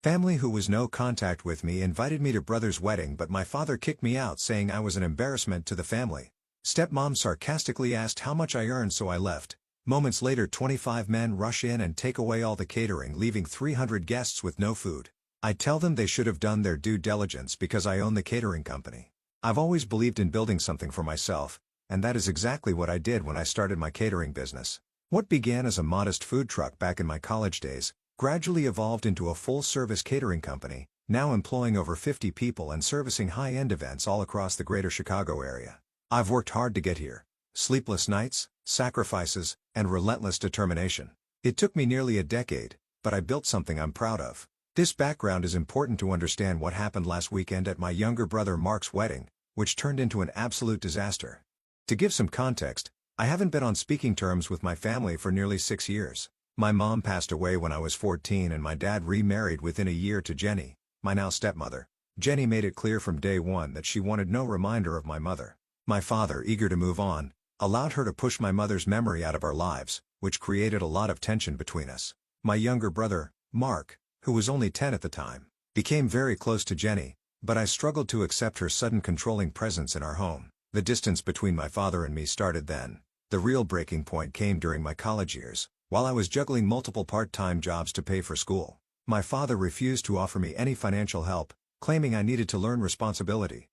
Family who was no contact with me invited me to brother's wedding, but my father kicked me out saying I was an embarrassment to the family. Stepmom sarcastically asked how much I earned, so I left. Moments later 25 men rush in and take away all the catering, leaving 300 guests with no food. I tell them they should have done their due diligence because I own the catering company. I've always believed in building something for myself, and that is exactly what I did when I started my catering business. What began as a modest food truck back in my college days gradually evolved into a full-service catering company, now employing over 50 people and servicing high-end events all across the greater Chicago area. I've worked hard to get here. Sleepless nights, sacrifices, and relentless determination. It took me nearly a decade, but I built something I'm proud of. This background is important to understand what happened last weekend at my younger brother Mark's wedding, which turned into an absolute disaster. To give some context, I haven't been on speaking terms with my family for nearly 6 years. My mom passed away when I was 14 and my dad remarried within a year to Jenny, my now stepmother. Jenny made it clear from day one that she wanted no reminder of my mother. My father, eager to move on, allowed her to push my mother's memory out of our lives, which created a lot of tension between us. My younger brother, Mark, who was only 10 at the time, became very close to Jenny, but I struggled to accept her sudden controlling presence in our home. The distance between my father and me started then. The real breaking point came during my college years, while I was juggling multiple part-time jobs to pay for school. My father refused to offer me any financial help, claiming I needed to learn responsibility.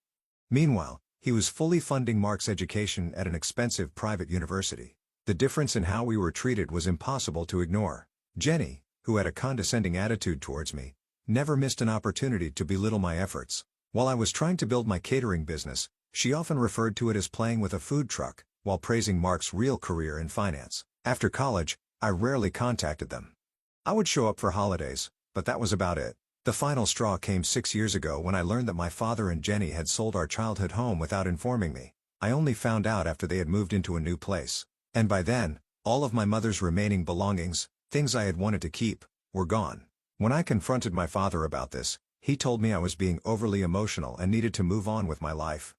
Meanwhile, he was fully funding Mark's education at an expensive private university. The difference in how we were treated was impossible to ignore. Jenny, who had a condescending attitude towards me, never missed an opportunity to belittle my efforts. While I was trying to build my catering business, she often referred to it as playing with a food truck, while praising Mark's real career in finance. After college, I rarely contacted them. I would show up for holidays, but that was about it. The final straw came 6 years ago when I learned that my father and Jenny had sold our childhood home without informing me. I only found out after they had moved into a new place. And by then, all of my mother's remaining belongings, things I had wanted to keep, were gone. When I confronted my father about this, he told me I was being overly emotional and needed to move on with my life.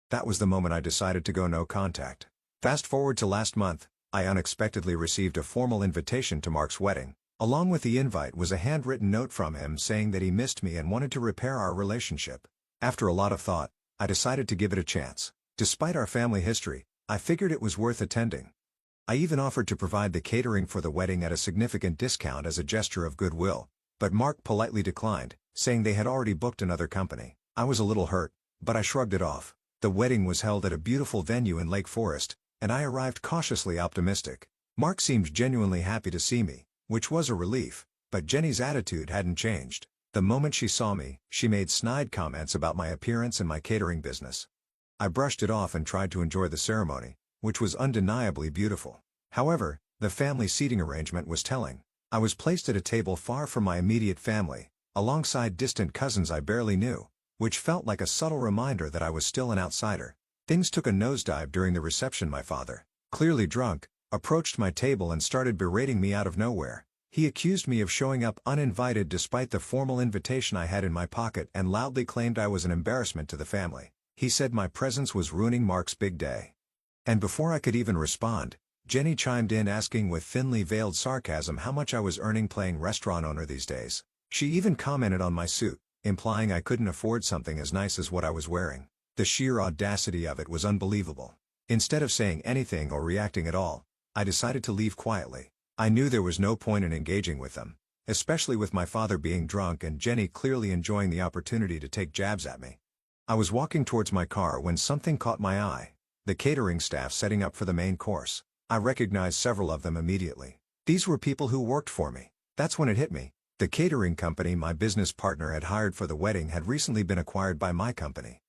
That was the moment I decided to go no contact. Fast forward to last month, I unexpectedly received a formal invitation to Mark's wedding. Along with the invite was a handwritten note from him saying that he missed me and wanted to repair our relationship. After a lot of thought, I decided to give it a chance. Despite our family history, I figured it was worth attending. I even offered to provide the catering for the wedding at a significant discount as a gesture of goodwill, but Mark politely declined, saying they had already booked another company. I was a little hurt, but I shrugged it off. The wedding was held at a beautiful venue in Lake Forest, and I arrived cautiously optimistic. Mark seemed genuinely happy to see me, which was a relief, but Jenny's attitude hadn't changed. The moment she saw me, she made snide comments about my appearance and my catering business. I brushed it off and tried to enjoy the ceremony, which was undeniably beautiful. However, the family seating arrangement was telling. I was placed at a table far from my immediate family, alongside distant cousins I barely knew, which felt like a subtle reminder that I was still an outsider. Things took a nosedive during the reception. My father, clearly drunk, approached my table and started berating me out of nowhere. He accused me of showing up uninvited despite the formal invitation I had in my pocket and loudly claimed I was an embarrassment to the family. He said my presence was ruining Mark's big day. And before I could even respond, Jenny chimed in asking with thinly veiled sarcasm how much I was earning playing restaurant owner these days. She even commented on my suit, implying I couldn't afford something as nice as what I was wearing. The sheer audacity of it was unbelievable. Instead of saying anything or reacting at all, I decided to leave quietly. I knew there was no point in engaging with them, especially with my father being drunk and Jenny clearly enjoying the opportunity to take jabs at me. I was walking towards my car when something caught my eye: the catering staff setting up for the main course. I recognized several of them immediately. These were people who worked for me. That's when it hit me. The catering company my business partner had hired for the wedding had recently been acquired by my company.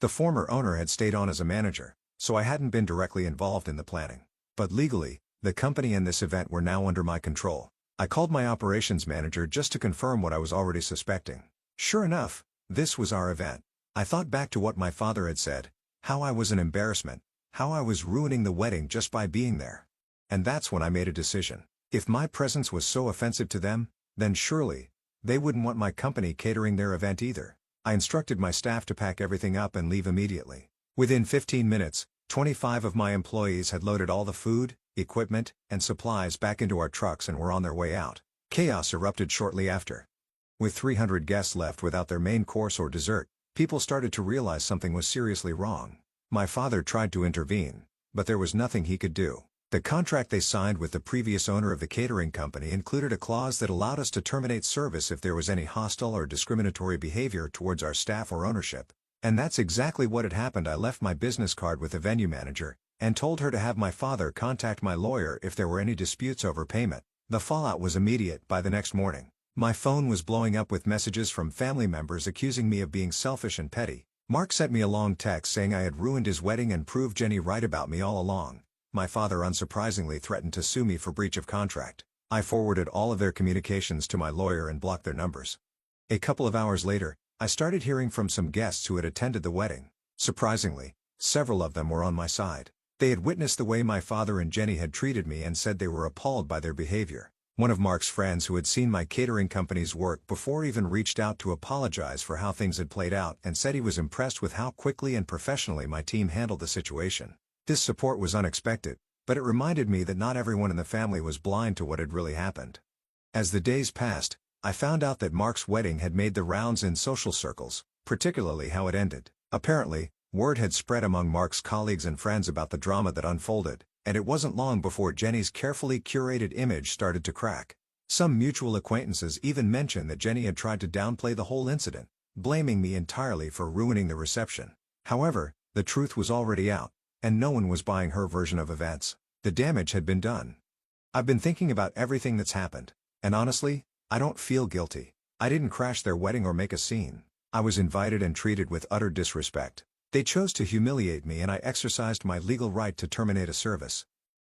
The former owner had stayed on as a manager, so I hadn't been directly involved in the planning. But legally, the company and this event were now under my control. I called my operations manager just to confirm what I was already suspecting. Sure enough, this was our event. I thought back to what my father had said, how I was an embarrassment, how I was ruining the wedding just by being there. And that's when I made a decision. If my presence was so offensive to them, then surely, they wouldn't want my company catering their event either. I instructed my staff to pack everything up and leave immediately. Within 15 minutes, 25 of my employees had loaded all the food, equipment, and supplies back into our trucks and were on their way out. Chaos erupted shortly after. With 300 guests left without their main course or dessert, people started to realize something was seriously wrong. My father tried to intervene, but there was nothing he could do. The contract they signed with the previous owner of the catering company included a clause that allowed us to terminate service if there was any hostile or discriminatory behavior towards our staff or ownership. And that's exactly what had happened. I left my business card with the venue manager, and told her to have my father contact my lawyer if there were any disputes over payment. The fallout was immediate. By the next morning, my phone was blowing up with messages from family members accusing me of being selfish and petty. Mark sent me a long text saying I had ruined his wedding and proved Jenny right about me all along. My father unsurprisingly threatened to sue me for breach of contract. I forwarded all of their communications to my lawyer and blocked their numbers. A couple of hours later, I started hearing from some guests who had attended the wedding. Surprisingly, several of them were on my side. They had witnessed the way my father and Jenny had treated me and said they were appalled by their behavior. One of Mark's friends who had seen my catering company's work before even reached out to apologize for how things had played out and said he was impressed with how quickly and professionally my team handled the situation. This support was unexpected, but it reminded me that not everyone in the family was blind to what had really happened. As the days passed, I found out that Mark's wedding had made the rounds in social circles, particularly how it ended. Apparently, word had spread among Mark's colleagues and friends about the drama that unfolded, and it wasn't long before Jenny's carefully curated image started to crack. Some mutual acquaintances even mentioned that Jenny had tried to downplay the whole incident, blaming me entirely for ruining the reception. However, the truth was already out, and no one was buying her version of events. The damage had been done. I've been thinking about everything that's happened, and honestly, I don't feel guilty. I didn't crash their wedding or make a scene. I was invited and treated with utter disrespect. They chose to humiliate me and I exercised my legal right to terminate a service.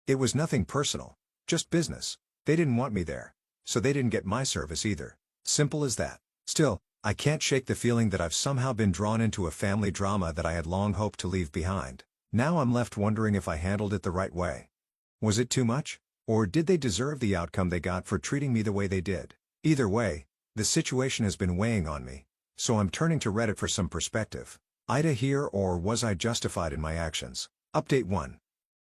It was nothing personal, just business. They didn't want me there, so they didn't get my service either. Simple as that. Still, I can't shake the feeling that I've somehow been drawn into a family drama that I had long hoped to leave behind. Now I'm left wondering if I handled it the right way. Was it too much? Or did they deserve the outcome they got for treating me the way they did? Either way, the situation has been weighing on me, so I'm turning to Reddit for some perspective. Ida here, or was I justified in my actions? Update 1.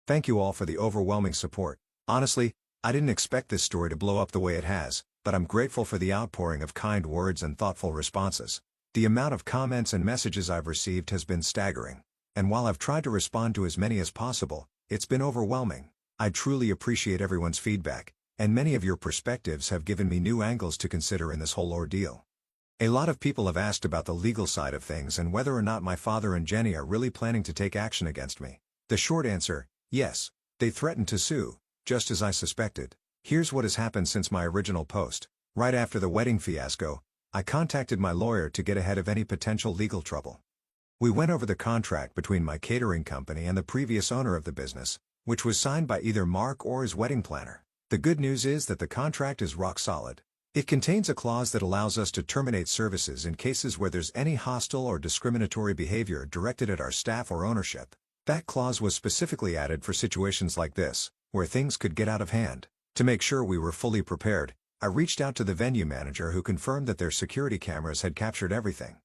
Thank you all for the overwhelming support. Honestly, I didn't expect this story to blow up the way it has, but I'm grateful for the outpouring of kind words and thoughtful responses. The amount of comments and messages I've received has been staggering. And while I've tried to respond to as many as possible, it's been overwhelming. I truly appreciate everyone's feedback, and many of your perspectives have given me new angles to consider in this whole ordeal. A lot of people have asked about the legal side of things and whether or not my father and Jenny are really planning to take action against me. The short answer, yes. They threatened to sue, just as I suspected. Here's what has happened since my original post. Right after the wedding fiasco, I contacted my lawyer to get ahead of any potential legal trouble. We went over the contract between my catering company and the previous owner of the business, which was signed by either Mark or his wedding planner. The good news is that the contract is rock solid. It contains a clause that allows us to terminate services in cases where there's any hostile or discriminatory behavior directed at our staff or ownership. That clause was specifically added for situations like this, where things could get out of hand. To make sure we were fully prepared, I reached out to the venue manager who confirmed that their security cameras had captured everything.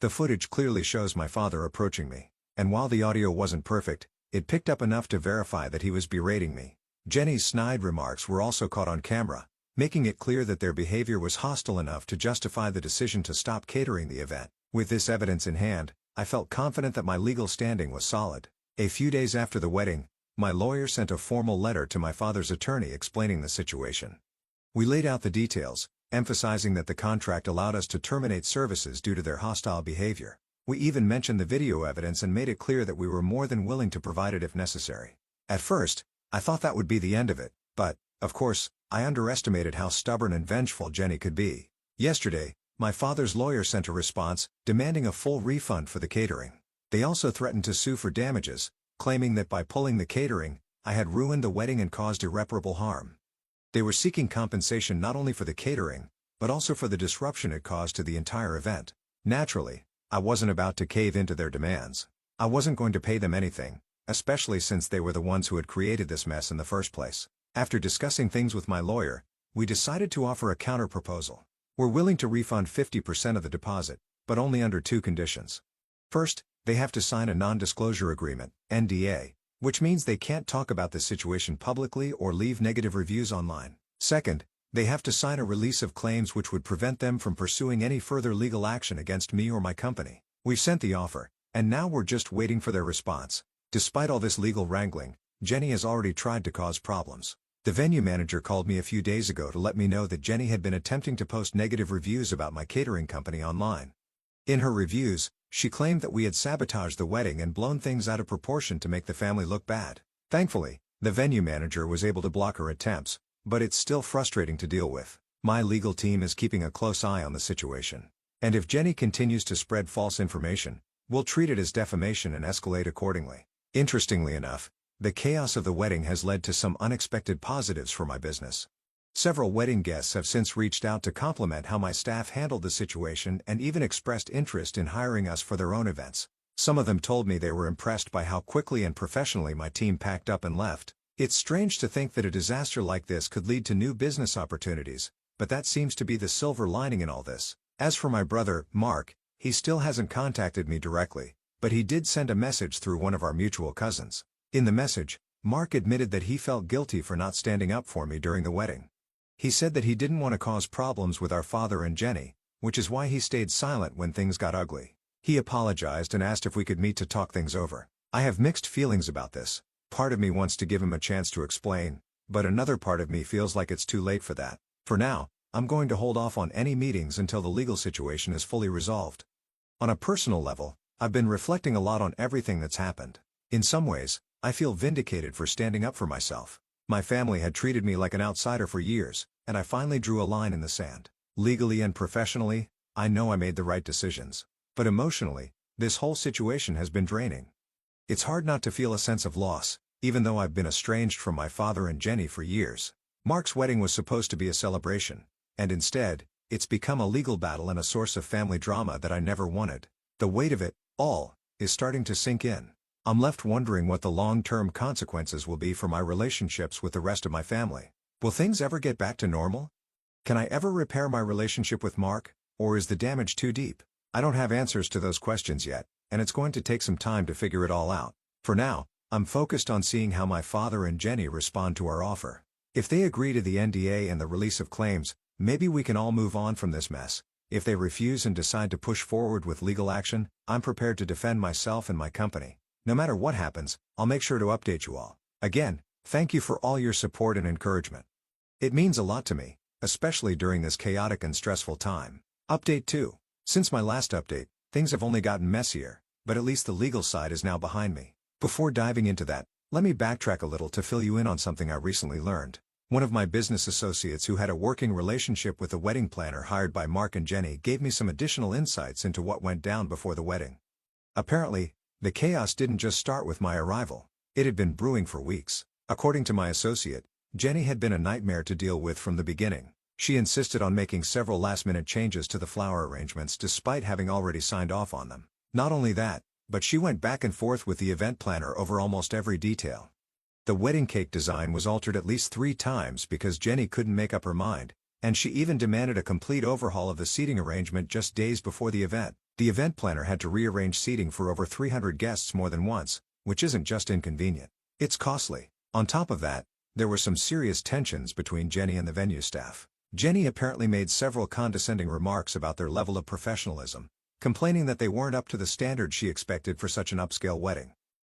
The footage clearly shows my father approaching me, and while the audio wasn't perfect, it picked up enough to verify that he was berating me. Jenny's snide remarks were also caught on camera, making it clear that their behavior was hostile enough to justify the decision to stop catering the event. With this evidence in hand, I felt confident that my legal standing was solid. A few days after the wedding, my lawyer sent a formal letter to my father's attorney explaining the situation. We laid out the details, emphasizing that the contract allowed us to terminate services due to their hostile behavior. We even mentioned the video evidence and made it clear that we were more than willing to provide it if necessary. At first, I thought that would be the end of it, but, of course, I underestimated how stubborn and vengeful Jenny could be. Yesterday, my father's lawyer sent a response, demanding a full refund for the catering. They also threatened to sue for damages, claiming that by pulling the catering, I had ruined the wedding and caused irreparable harm. They were seeking compensation not only for the catering, but also for the disruption it caused to the entire event. Naturally, I wasn't about to cave into their demands. I wasn't going to pay them anything, especially since they were the ones who had created this mess in the first place. After discussing things with my lawyer, we decided to offer a counter-proposal. We're willing to refund 50% of the deposit, but only under 2 conditions. First, they have to sign a non-disclosure agreement, NDA, which means they can't talk about this situation publicly or leave negative reviews online. Second, They have to sign a release of claims which would prevent them from pursuing any further legal action against me or my company. We've sent the offer, and now we're just waiting for their response. Despite all this legal wrangling, Jenny has already tried to cause problems. The venue manager called me a few days ago to let me know that Jenny had been attempting to post negative reviews about my catering company online. In her reviews, she claimed that we had sabotaged the wedding and blown things out of proportion to make the family look bad. Thankfully, the venue manager was able to block her attempts, but it's still frustrating to deal with. My legal team is keeping a close eye on the situation. And if Jenny continues to spread false information, we'll treat it as defamation and escalate accordingly. Interestingly enough, the chaos of the wedding has led to some unexpected positives for my business. Several wedding guests have since reached out to compliment how my staff handled the situation and even expressed interest in hiring us for their own events. Some of them told me they were impressed by how quickly and professionally my team packed up and left. It's strange to think that a disaster like this could lead to new business opportunities, but that seems to be the silver lining in all this. As for my brother, Mark, he still hasn't contacted me directly, but he did send a message through one of our mutual cousins. In the message, Mark admitted that he felt guilty for not standing up for me during the wedding. He said that he didn't want to cause problems with our father and Jenny, which is why he stayed silent when things got ugly. He apologized and asked if we could meet to talk things over. I have mixed feelings about this. Part of me wants to give him a chance to explain, but another part of me feels like it's too late for that. For now, I'm going to hold off on any meetings until the legal situation is fully resolved. On a personal level, I've been reflecting a lot on everything that's happened. In some ways, I feel vindicated for standing up for myself. My family had treated me like an outsider for years, and I finally drew a line in the sand. Legally and professionally, I know I made the right decisions. But emotionally, this whole situation has been draining. It's hard not to feel a sense of loss, even though I've been estranged from my father and Jenny for years. Mark's wedding was supposed to be a celebration, and instead, it's become a legal battle and a source of family drama that I never wanted. The weight of it all is starting to sink in. I'm left wondering what the long-term consequences will be for my relationships with the rest of my family. Will things ever get back to normal? Can I ever repair my relationship with Mark, or is the damage too deep? I don't have answers to those questions yet, and it's going to take some time to figure it all out. For now, I'm focused on seeing how my father and Jenny respond to our offer. If they agree to the NDA and the release of claims, maybe we can all move on from this mess. If they refuse and decide to push forward with legal action, I'm prepared to defend myself and my company. No matter what happens, I'll make sure to update you all. Again, thank you for all your support and encouragement. It means a lot to me, especially during this chaotic and stressful time. Update 2. Since my last update, things have only gotten messier, but at least the legal side is now behind me. Before diving into that, let me backtrack a little to fill you in on something I recently learned. One of my business associates who had a working relationship with the wedding planner hired by Mark and Jenny gave me some additional insights into what went down before the wedding. Apparently, the chaos didn't just start with my arrival. It had been brewing for weeks. According to my associate, Jenny had been a nightmare to deal with from the beginning. She insisted on making several last-minute changes to the flower arrangements despite having already signed off on them. Not only that, but she went back and forth with the event planner over almost every detail. The wedding cake design was altered at least 3 times because Jenny couldn't make up her mind, and she even demanded a complete overhaul of the seating arrangement just days before the event. The event planner had to rearrange seating for over 300 guests more than once, which isn't just inconvenient. It's costly. On top of that, there were some serious tensions between Jenny and the venue staff. Jenny apparently made several condescending remarks about their level of professionalism, complaining that they weren't up to the standard she expected for such an upscale wedding.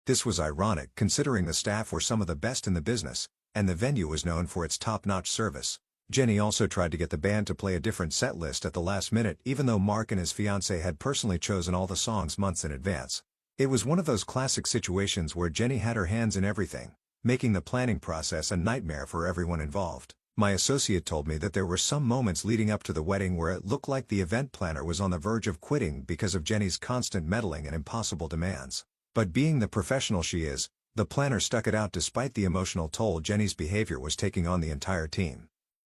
This was ironic considering the staff were some of the best in the business, and the venue was known for its top-notch service. Jenny also tried to get the band to play a different set list at the last minute even though Mark and his fiancée had personally chosen all the songs months in advance. It was one of those classic situations where Jenny had her hands in everything, making the planning process a nightmare for everyone involved. My associate told me that there were some moments leading up to the wedding where it looked like the event planner was on the verge of quitting because of Jenny's constant meddling and impossible demands. But being the professional she is, the planner stuck it out despite the emotional toll Jenny's behavior was taking on the entire team.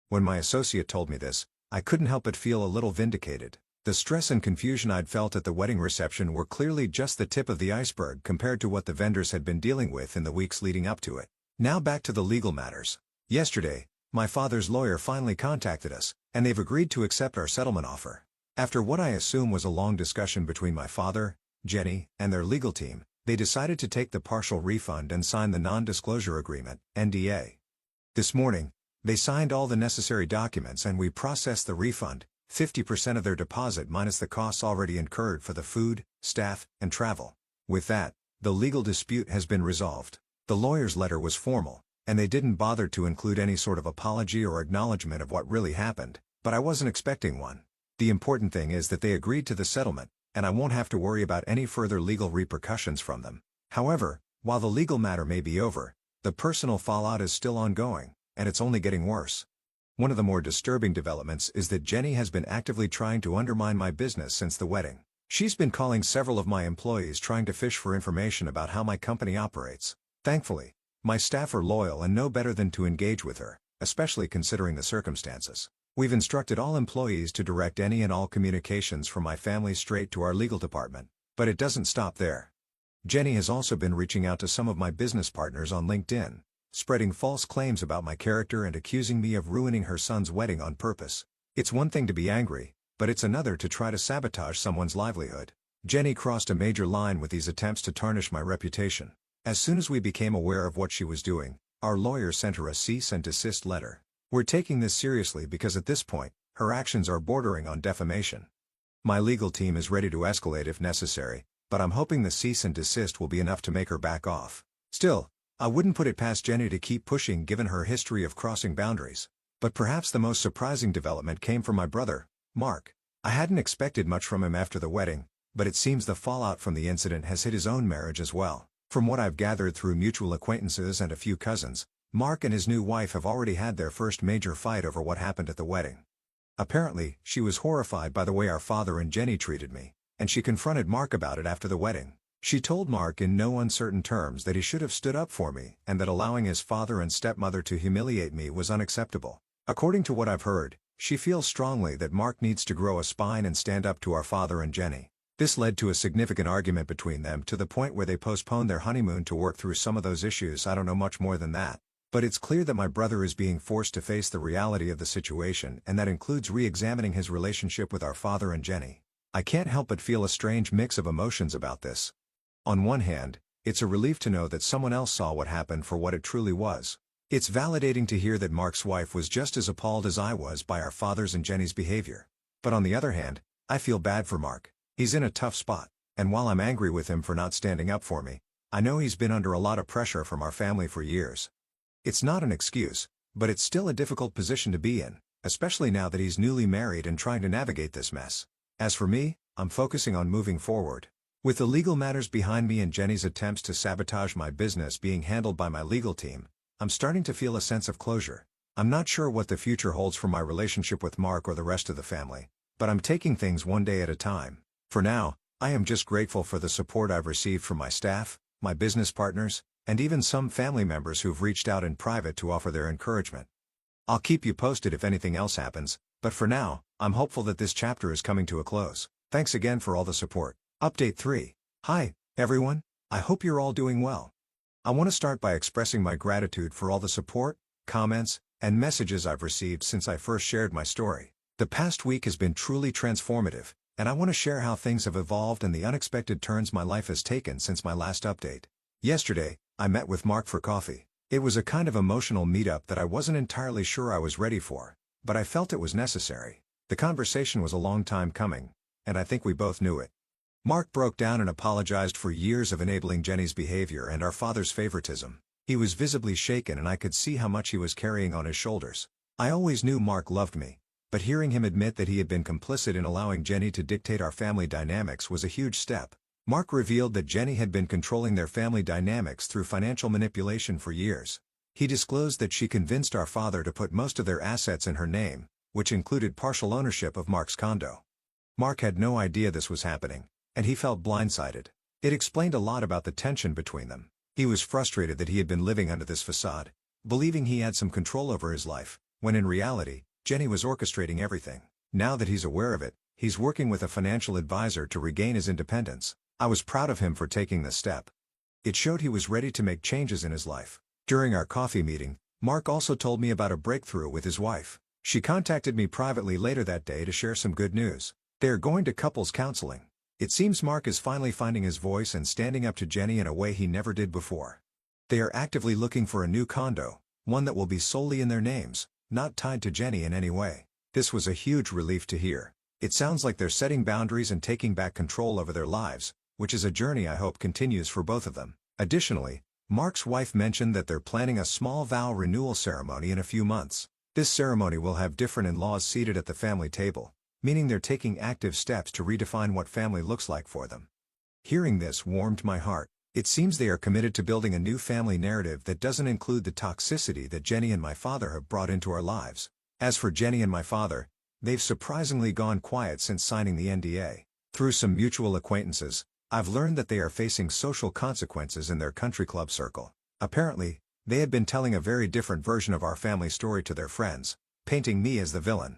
When my associate told me this, I couldn't help but feel a little vindicated. The stress and confusion I'd felt at the wedding reception were clearly just the tip of the iceberg compared to what the vendors had been dealing with in the weeks leading up to it. Now back to the legal matters. Yesterday, my father's lawyer finally contacted us, and they've agreed to accept our settlement offer. After what I assume was a long discussion between my father, Jenny, and their legal team, they decided to take the partial refund and sign the non-disclosure agreement, NDA. This morning, They signed all the necessary documents and we processed the refund, 50% of their deposit minus the costs already incurred for the food, staff, and travel. With that, the legal dispute has been resolved. The lawyer's letter was formal, and they didn't bother to include any sort of apology or acknowledgement of what really happened, but I wasn't expecting one. The important thing is that they agreed to the settlement, and I won't have to worry about any further legal repercussions from them. However, while the legal matter may be over, the personal fallout is still ongoing, and it's only getting worse. One of the more disturbing developments is that Jenny has been actively trying to undermine my business since the wedding. She's been calling several of my employees trying to fish for information about how my company operates. Thankfully, my staff are loyal and know better than to engage with her, especially considering the circumstances. We've instructed all employees to direct any and all communications from my family straight to our legal department, but it doesn't stop there. Jenny has also been reaching out to some of my business partners on LinkedIn, spreading false claims about my character and accusing me of ruining her son's wedding on purpose. It's one thing to be angry, but it's another to try to sabotage someone's livelihood. Jenny crossed a major line with these attempts to tarnish my reputation. As soon as we became aware of what she was doing, our lawyer sent her a cease and desist letter. We're taking this seriously because at this point, her actions are bordering on defamation. My legal team is ready to escalate if necessary, but I'm hoping the cease and desist will be enough to make her back off. Still, I wouldn't put it past Jenny to keep pushing given her history of crossing boundaries. But perhaps the most surprising development came from my brother, Mark. I hadn't expected much from him after the wedding, but it seems the fallout from the incident has hit his own marriage as well. From what I've gathered through mutual acquaintances and a few cousins, Mark and his new wife have already had their first major fight over what happened at the wedding. Apparently, she was horrified by the way our father and Jenny treated me, and she confronted Mark about it after the wedding. She told Mark in no uncertain terms that he should have stood up for me and that allowing his father and stepmother to humiliate me was unacceptable. According to what I've heard, she feels strongly that Mark needs to grow a spine and stand up to our father and Jenny. This led to a significant argument between them to the point where they postponed their honeymoon to work through some of those issues. I don't know much more than that. But it's clear that my brother is being forced to face the reality of the situation, and that includes re-examining his relationship with our father and Jenny. I can't help but feel a strange mix of emotions about this. On one hand, it's a relief to know that someone else saw what happened for what it truly was. It's validating to hear that Mark's wife was just as appalled as I was by our father's and Jenny's behavior. But on the other hand, I feel bad for Mark. He's in a tough spot, and while I'm angry with him for not standing up for me, I know he's been under a lot of pressure from our family for years. It's not an excuse, but it's still a difficult position to be in, especially now that he's newly married and trying to navigate this mess. As for me, I'm focusing on moving forward. With the legal matters behind me and Jenny's attempts to sabotage my business being handled by my legal team, I'm starting to feel a sense of closure. I'm not sure what the future holds for my relationship with Mark or the rest of the family, but I'm taking things one day at a time. For now, I am just grateful for the support I've received from my staff, my business partners, and even some family members who've reached out in private to offer their encouragement. I'll keep you posted if anything else happens, but for now, I'm hopeful that this chapter is coming to a close. Thanks again for all the support. Update 3. Hi, everyone. I hope you're all doing well. I want to start by expressing my gratitude for all the support, comments, and messages I've received since I first shared my story. The past week has been truly transformative, and I want to share how things have evolved and the unexpected turns my life has taken since my last update. Yesterday, I met with Mark for coffee. It was a kind of emotional meetup that I wasn't entirely sure I was ready for, but I felt it was necessary. The conversation was a long time coming, and I think we both knew it. Mark broke down and apologized for years of enabling Jenny's behavior and our father's favoritism. He was visibly shaken and I could see how much he was carrying on his shoulders. I always knew Mark loved me, but hearing him admit that he had been complicit in allowing Jenny to dictate our family dynamics was a huge step. Mark revealed that Jenny had been controlling their family dynamics through financial manipulation for years. He disclosed that she convinced our father to put most of their assets in her name, which included partial ownership of Mark's condo. Mark had no idea this was happening, and he felt blindsided. It explained a lot about the tension between them. He was frustrated that he had been living under this facade, believing he had some control over his life, when in reality, Jenny was orchestrating everything. Now that he's aware of it, he's working with a financial advisor to regain his independence. I was proud of him for taking this step. It showed he was ready to make changes in his life. During our coffee meeting, Mark also told me about a breakthrough with his wife. She contacted me privately later that day to share some good news. They are going to couples counseling. It seems Mark is finally finding his voice and standing up to Jenny in a way he never did before. They are actively looking for a new condo, one that will be solely in their names. not tied to Jenny in any way. This was a huge relief to hear. It sounds like they're setting boundaries and taking back control over their lives, which is a journey I hope continues for both of them. Additionally, Mark's wife mentioned that they're planning a small vow renewal ceremony in a few months. This ceremony will have different in-laws seated at the family table, meaning they're taking active steps to redefine what family looks like for them. Hearing this warmed my heart. It seems they are committed to building a new family narrative that doesn't include the toxicity that Jenny and my father have brought into our lives. As for Jenny and my father, they've surprisingly gone quiet since signing the NDA. Through some mutual acquaintances, I've learned that they are facing social consequences in their country club circle. Apparently, they had been telling a very different version of our family story to their friends, painting me as the villain.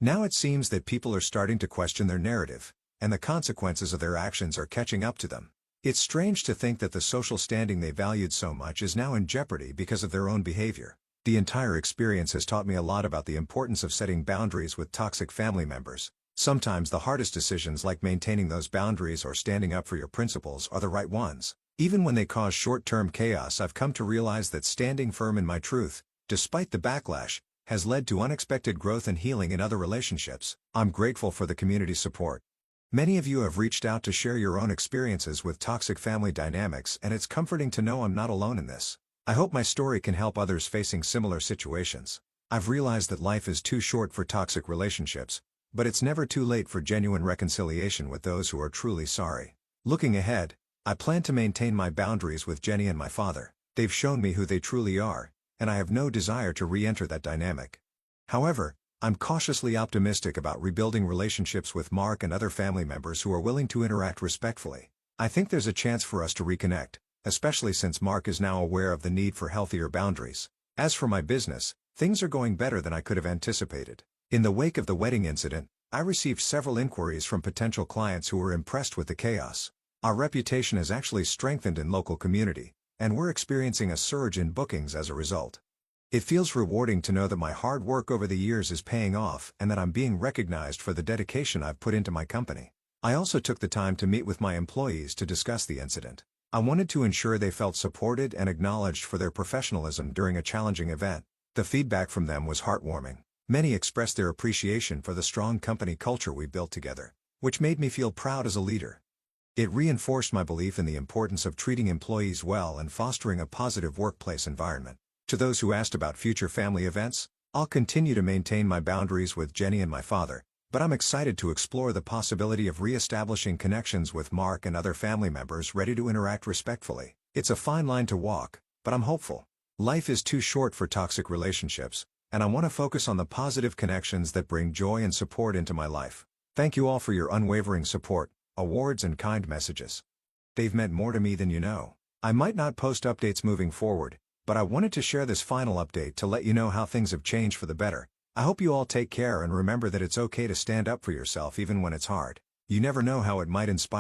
Now it seems that people are starting to question their narrative, and the consequences of their actions are catching up to them. It's strange to think that the social standing they valued so much is now in jeopardy because of their own behavior. The entire experience has taught me a lot about the importance of setting boundaries with toxic family members. Sometimes the hardest decisions, like maintaining those boundaries or standing up for your principles, are the right ones. Even when they cause short-term chaos, I've come to realize that standing firm in my truth, despite the backlash, has led to unexpected growth and healing in other relationships. I'm grateful for the community support. Many of you have reached out to share your own experiences with toxic family dynamics, and it's comforting to know I'm not alone in this. I hope my story can help others facing similar situations. I've realized that life is too short for toxic relationships, but it's never too late for genuine reconciliation with those who are truly sorry. Looking ahead, I plan to maintain my boundaries with Jenny and my father. They've shown me who they truly are, and I have no desire to re-enter that dynamic. However, I'm cautiously optimistic about rebuilding relationships with Mark and other family members who are willing to interact respectfully. I think there's a chance for us to reconnect, especially since Mark is now aware of the need for healthier boundaries. As for my business, things are going better than I could have anticipated. In the wake of the wedding incident, I received several inquiries from potential clients who were impressed with the chaos. Our reputation has actually strengthened in local community, and we're experiencing a surge in bookings as a result. It feels rewarding to know that my hard work over the years is paying off and that I'm being recognized for the dedication I've put into my company. I also took the time to meet with my employees to discuss the incident. I wanted to ensure they felt supported and acknowledged for their professionalism during a challenging event. The feedback from them was heartwarming. Many expressed their appreciation for the strong company culture we built together, which made me feel proud as a leader. It reinforced my belief in the importance of treating employees well and fostering a positive workplace environment. To those who asked about future family events, I'll continue to maintain my boundaries with Jenny and my father, but I'm excited to explore the possibility of re-establishing connections with Mark and other family members ready to interact respectfully. It's a fine line to walk, but I'm hopeful. Life is too short for toxic relationships, and I want to focus on the positive connections that bring joy and support into my life. Thank you all for your unwavering support, awards and kind messages. They've meant more to me than you know. I might not post updates moving forward, but I wanted to share this final update to let you know how things have changed for the better. I hope you all take care and remember that it's okay to stand up for yourself even when it's hard. You never know how it might inspire